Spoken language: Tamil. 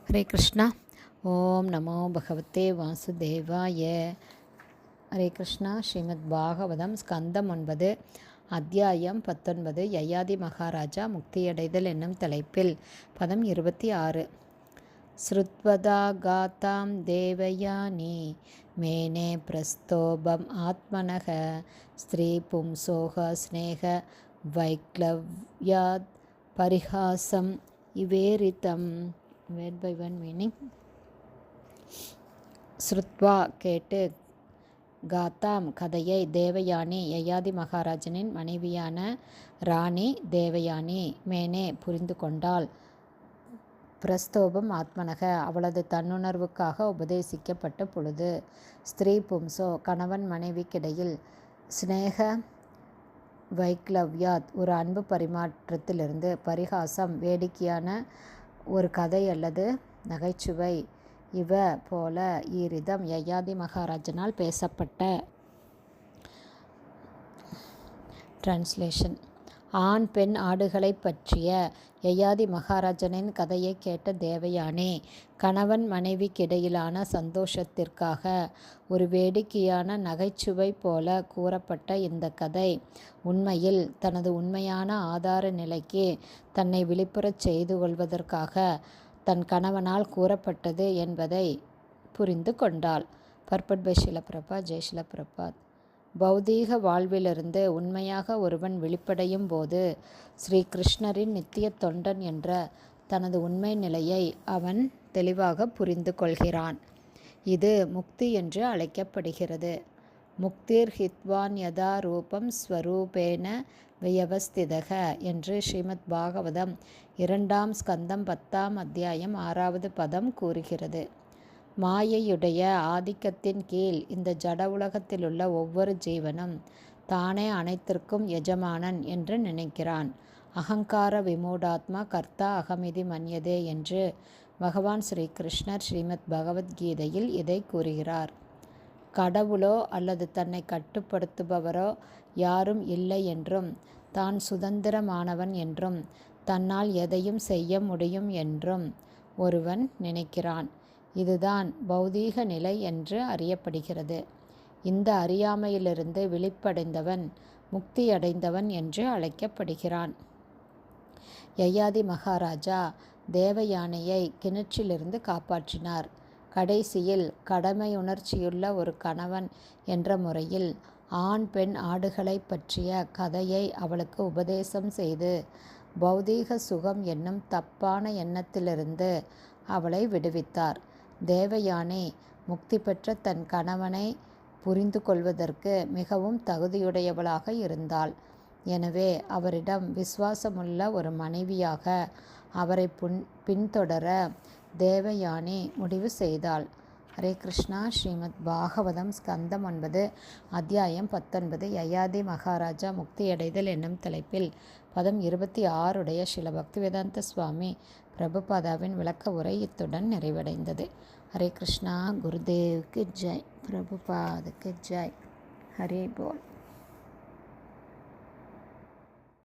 ஹரே கிருஷ்ணா. ஓம் நமோ பகவத்தே வாசுதேவாய. ஹரே கிருஷ்ணா. ஸ்ரீமத் பாகவதம் ஸ்கந்தம் 9 அத்தியாயம் 19 யயாதி மகாராஜா முக்தியடைதல் என்னும் தலைப்பில் பதம் 26. ஸ்ருத்வதா காதாம் தேவயானி மேனே பிரஸ்தோபம் ஆத்மனக ஸ்திரீ பும்சோக ஸ்நேக வைக்லவ்யாத் பரிஹாசம் இவேரிதம். Word by one meaning. ஸ்ருத்வா கேட்டு, காத்தாம் கதையை, தேவயானி யயாதி மகாராஜனின் மனைவியான ராணி தேவயானி மேனே புரிந்து கொண்டாள், பிரஸ்தோபம் ஆத்மனக அவளது தன்னுணர்வுக்காக உபதேசிக்கப்பட்ட பொழுது, ஸ்திரீ பும்சோ கணவன் மனைவிக்கிடையில், ஸ்நேக வைக்லவ்யாத் ஒரு அன்பு பரிமாற்றத்திலிருந்து, பரிகாசம் வேடிக்கையான ஒரு கதை அல்லது நகைச்சுவை, இவ போல ஈரிதம் யயாதி மகாராஜனால் பேசப்பட்ட. டிரான்ஸ்லேஷன். ஆண் பெண் ஆடுகளை பற்றிய யயாதி மகாராஜனின் கதையை கேட்ட தேவயானி, கணவன் மனைவிக்கிடையிலான சந்தோஷத்திற்காக ஒரு வேடிக்கையான நகைச்சுவை போல கூறப்பட்ட இந்த கதை உண்மையில் தனது உண்மையான ஆதார நிலைக்கு தன்னை விழிப்புறச் செய்து கொள்வதற்காக தன் கணவனால் கூறப்பட்டது என்பதை புரிந்து கொண்டாள். பர்பட் பை ஷில பிரபாத். ஜெய் ஷில பிரபாத். பௌதீக வாழ்விலிருந்து உண்மையாக ஒருவன் வெளிப்படையும் போது ஸ்ரீ கிருஷ்ணரின் நித்திய தொண்டன் என்ற தனது உண்மை நிலையை அவன் தெளிவாக புரிந்து கொள்கிறான். இது முக்தி என்று அழைக்கப்படுகிறது. முக்திர் ஹித்வான் யதா ரூபம் ஸ்வரூபேன வியவஸ்திதக என்று ஸ்ரீமத் பாகவதம் 2ஆம் ஸ்கந்தம் 10ஆம் அத்தியாயம் 6வது பதம் கூறுகிறது. மாயையுடைய ஆதிக்கத்தின் கீழ் இந்த ஜட உலகத்திலுள்ள ஒவ்வொரு ஜீவனும் தானே அனைத்திற்கும் எஜமானன் என்று நினைக்கிறான். அகங்கார விமூடாத்மா கர்த்தா அகமிதி மன்யதே என்று பகவான் ஸ்ரீ கிருஷ்ணர் ஸ்ரீமத் பகவத்கீதையில் இதை கூறுகிறார். கடவுளோ அல்லது தன்னை கட்டுப்படுத்துபவரோ யாரும் இல்லை என்றும், தான் சுதந்திரமானவன் என்றும், தன்னால் எதையும் செய்ய முடியும் என்றும் ஒருவன் நினைக்கிறான். இதுதான் பௌதீக நிலை என்று அறியப்படுகிறது. இந்த அறியாமையிலிருந்து விழிப்படைந்தவன் முக்தியடைந்தவன் என்று அழைக்கப்படுகிறான். யயாதி மகாராஜா தேவயானையை கிணற்றிலிருந்து காப்பாற்றினார். கடைசியில் கடமையுணர்ச்சியுள்ள ஒரு கணவன் என்ற முறையில் ஆண் பெண் ஆடுகளை பற்றிய கதையை அவளுக்கு உபதேசம் செய்து பௌதீக சுகம் என்னும் தப்பான எண்ணத்திலிருந்து அவளை விடுவித்தார். தேவயானி முக்தி பெற்ற தன் கணவனை புரிந்து கொள்வதற்கு மிகவும் தகுதியுடையவளாக இருந்தாள். எனவே அவரிடம் விசுவாசமுள்ள ஒரு மனைவியாக அவரை பின்தொடர தேவயானி முடிவு செய்தாள். ஹரே கிருஷ்ணா. ஸ்ரீமத் பாகவதம் ஸ்கந்தம் 9 அத்தியாயம் 19 யயாதி மகாராஜா முக்தியடைதல் என்னும் தலைப்பில் பதம் 26 ஸ்ரீல பக்திவேதாந்த சுவாமி பிரபுபாதாவின் விளக்க உரை இத்துடன் நிறைவடைந்தது. ஹரே கிருஷ்ணா. குருதேவுக்கு ஜெய். பிரபுபாதுக்கு ஜெய். ஹரே போல்.